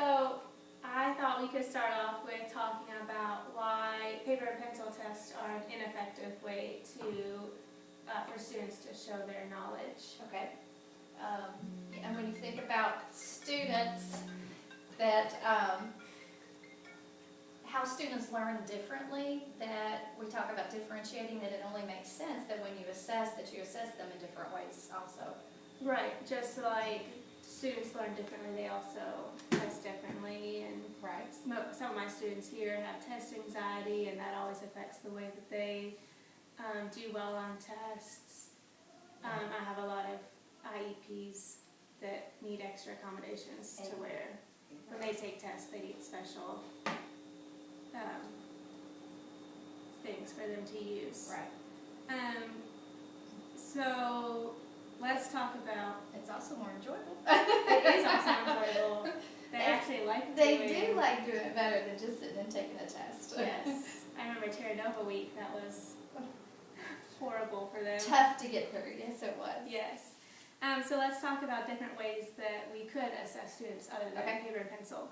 So I thought we could start off with talking about why paper and pencil tests are an ineffective way for students to show their knowledge. Okay. And when you think about students, how students learn differently, that we talk about differentiating, that it only makes sense that when you assess, that you assess them in different ways also. Right, just like students learn differently, they also test differently, and Right. some of my students here have test anxiety, and that always affects the way that they do well on tests. I have a lot of IEPs that need extra accommodations to where when they take tests they need special things for them to use. Right. So let's talk about. It's also more enjoyable. It is also enjoyable. They actually like They doing do like doing it better than just sitting and taking a test. Yes. I remember Terra Nova week, that was horrible for them. Tough to get through, yes it was. Yes. So let's talk about different ways that we could assess students other than paper and pencil.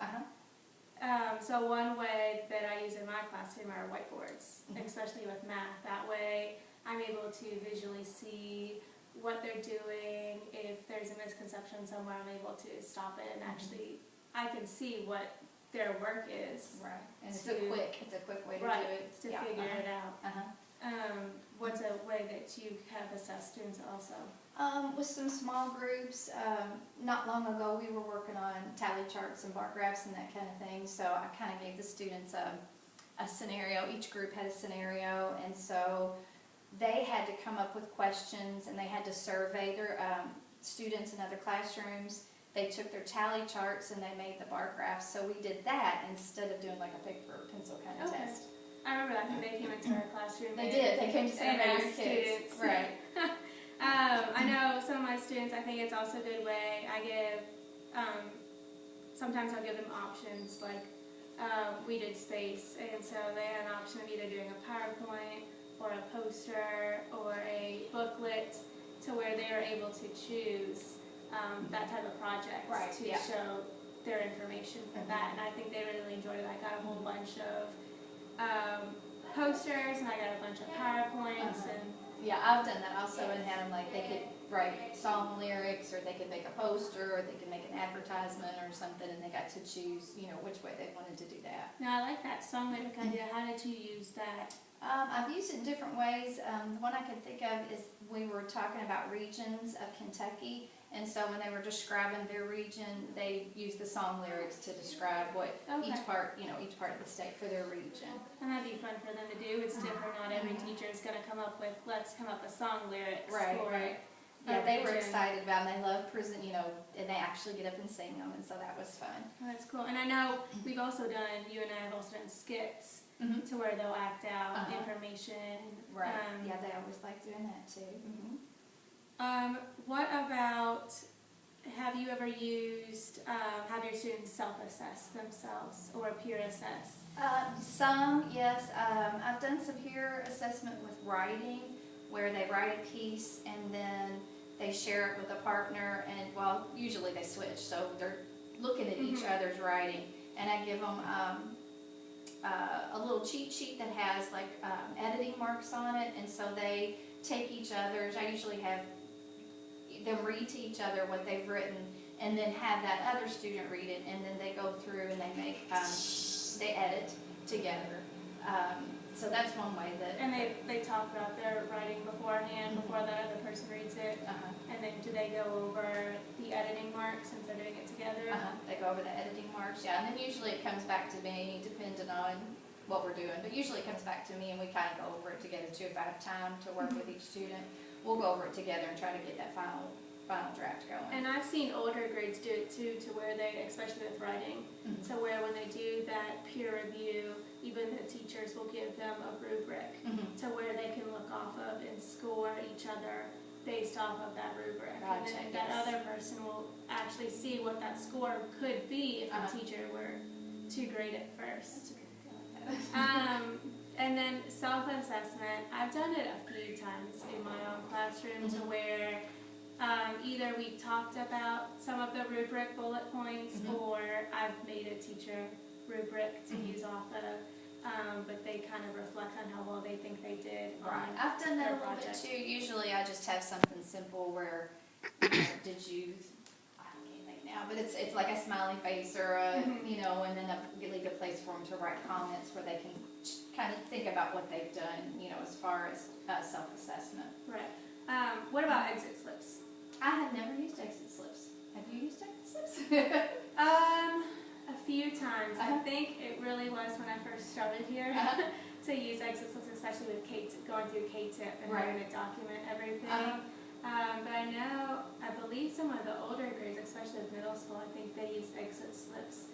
So one way that I use in my classroom are whiteboards, especially with math. That way I'm able to visually see what they're doing. If there's a misconception somewhere, I'm able to stop it and actually I can see what their work is. Right. And it's a quick way to do it. To figure it out. What's a way that you have assessed students also? With some small groups. Not long ago we were working on tally charts and bar graphs and that kind of thing, so I kind of gave the students a scenario. Each group had a scenario, and so they had to come up with questions and they had to survey their students in other classrooms. They took their tally charts and they made the bar graphs, so we did that instead of doing like a paper or pencil kind of test. I remember that when they came into our classroom. They did. They came to survey your kids. Students. Right. I know some of my students, I think it's also a good way. I give, sometimes I'll give them options, like we did space, and so they had an option of either doing a PowerPoint or a poster or a booklet, to where they were able to choose that type of project to show their information for that, and I think they really enjoyed it. I got a whole bunch of posters, and I got a bunch of PowerPoints, and yeah, I've done that also, and had them like they could write song lyrics, or they could make a poster, or they could make an advertisement or something, and they got to choose, which way they wanted to do that. Now I like that song lyric idea. How did you use that? I've used it in different ways. The one I can think of is we were talking about regions of Kentucky, and so when they were describing their region, they used the song lyrics to describe what each part of the state for their region. And that'd be fun for them to do. It's different. Not every teacher is going to come up with, let's come up with song lyrics. Right. Yeah, they were excited about them. They love present, and they actually get up and sing them, and so that was fun. Oh, that's cool. And I know we've also done, you and I have also done skits to where they'll act out information. Right. Yeah, they always like doing that too. What about, have you ever used, have your students self-assess themselves or peer assess? Some, yes. I've done some peer assessment with writing, where they write a piece and then they share it with a partner, and usually they switch, so they're looking at each other's writing, and I give them a little cheat sheet that has like editing marks on it, and so they take each other's. I usually have them read to each other what they've written, and then have that other student read it, and then they go through and they make they edit together. So that's one way that. And they talk about their writing beforehand, before the other person reads it. And then do they go over the editing marks since they're doing it together? They go over the editing marks, yeah. And then usually it comes back to me, depending on what we're doing. But usually it comes back to me, and we kind of go over it together too. If I have time to work with each student, we'll go over it together and try to get that final draft going. And I've seen older grades do it too, to where they, especially with writing, to where when they do that peer review, even the teachers will give them a rubric to where they can look off of and score each other based off of that rubric. Gotcha, and then that other person will actually see what that score could be if the teacher were to grade it first. And then self-assessment, I've done it a few times in my own classroom to where Either we've talked about some of the rubric bullet points, or I've made a teacher rubric to use off of, but they kind of reflect on how well they think they did. Right. I've done that a little bit too. Usually I just have something simple where, did you, I can't think now, but it's like a smiley face or a, you know, and then you leave a place for them to write comments where they can kind of think about what they've done, you know, as far as self-assessment. Right. What about exit slips? I have never used exit slips. Have you used exit slips? A few times. I think it really was when I first started here to use exit slips, especially with going through K-tip and having to document everything. But I believe some of the older grades, especially with middle school, I think they use exit slips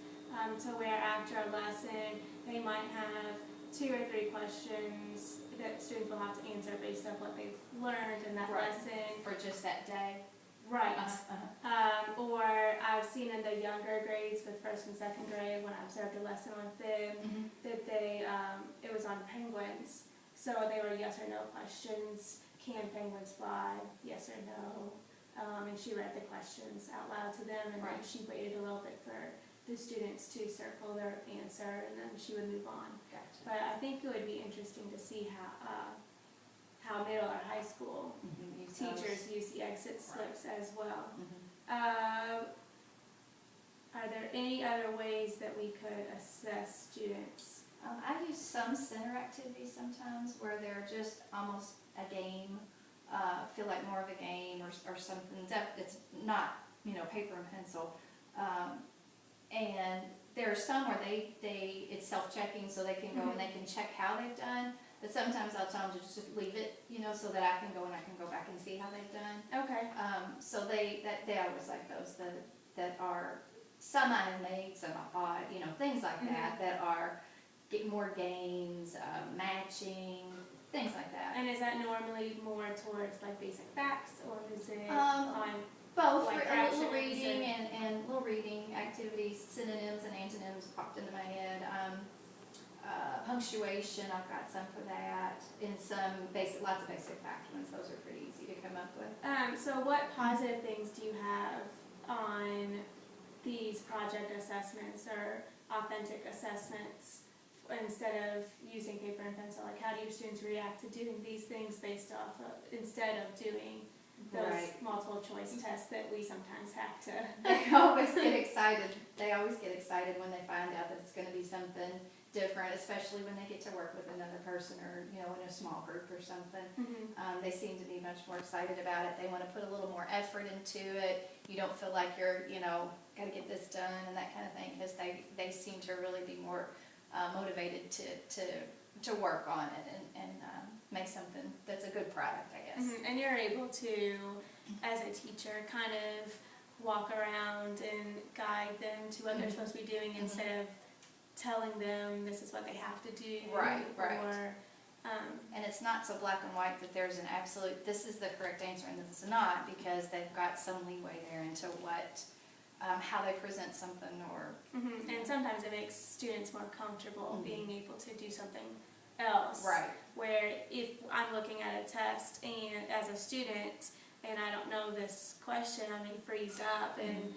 to where after a lesson they might have 2 or 3 questions that students will have to answer based on what they've learned in that lesson. For just that day. Right. Or I've seen in the younger grades with 1st and 2nd grade when I observed a lesson with them that they, it was on penguins. So they were yes or no questions. Can penguins fly? Yes or no? And she read the questions out loud to them, and then she waited a little bit for the students to circle their answer, and then she would move on. Gotcha. But I think it would be interesting to see how middle or high school teachers use the exit slips as well. Are there any other ways that we could assess students? I use some center activities sometimes where they're just almost a game, feel like more of a game or something. It's not, you know, paper and pencil. And there are some where it's self-checking, so they can go and they can check how they've done. But sometimes I'll tell them to just leave it, you know, so that I can go back and see how they've done. Okay. So they always like those that are some I have made, some I bought, you know, things like that are get more games, matching, things like that. And is that normally more towards like basic facts, or is it both? like A little reading and little reading activities, synonyms and antonyms popped into my head. Punctuation, I've got some for that, and lots of basic fact ones. Those are pretty easy to come up with. So what positive things do you have on these project assessments or authentic assessments instead of using paper and pencil? Like, how do your students react to doing these things based off of, instead of doing those multiple choice tests that we sometimes have to? They always get excited. They always get excited when they find out that it's going to be something different, especially when they get to work with another person or, you know, in a small group or something. They seem to be much more excited about it. They want to put a little more effort into it. You don't feel like you're, you know, got to get this done and that kind of thing, because they seem to really be more motivated to work on it and make something that's a good product, I guess. And you're able to, as a teacher, kind of walk around and guide them to what they're supposed to be doing instead of telling them this is what they have to do. Right. Or, and it's not so black and white that there's an absolute, this is the correct answer and this is not, because they've got some leeway there into what, how they present something or... And sometimes it makes students more comfortable being able to do something else. Right. Where if I'm looking at a test and as a student and I don't know this question, I may freeze up, and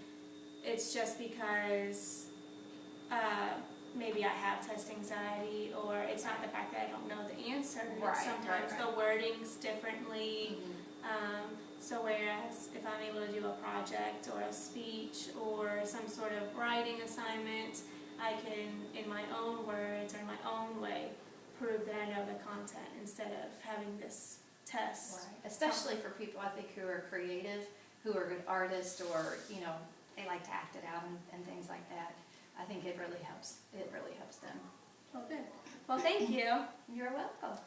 it's just because maybe I have test anxiety, or it's not the fact that I don't know the answer. Sometimes the wording's differently. So whereas if I'm able to do a project or a speech or some sort of writing assignment, I can, in my own words or in my own way, prove that I know the content instead of having this test. Right. Especially for people, I think, who are creative, who are good artists, or, you know, they like to act it out and things like that. I think it really helps. It really helps them. Well, good. Well, thank you. You're welcome.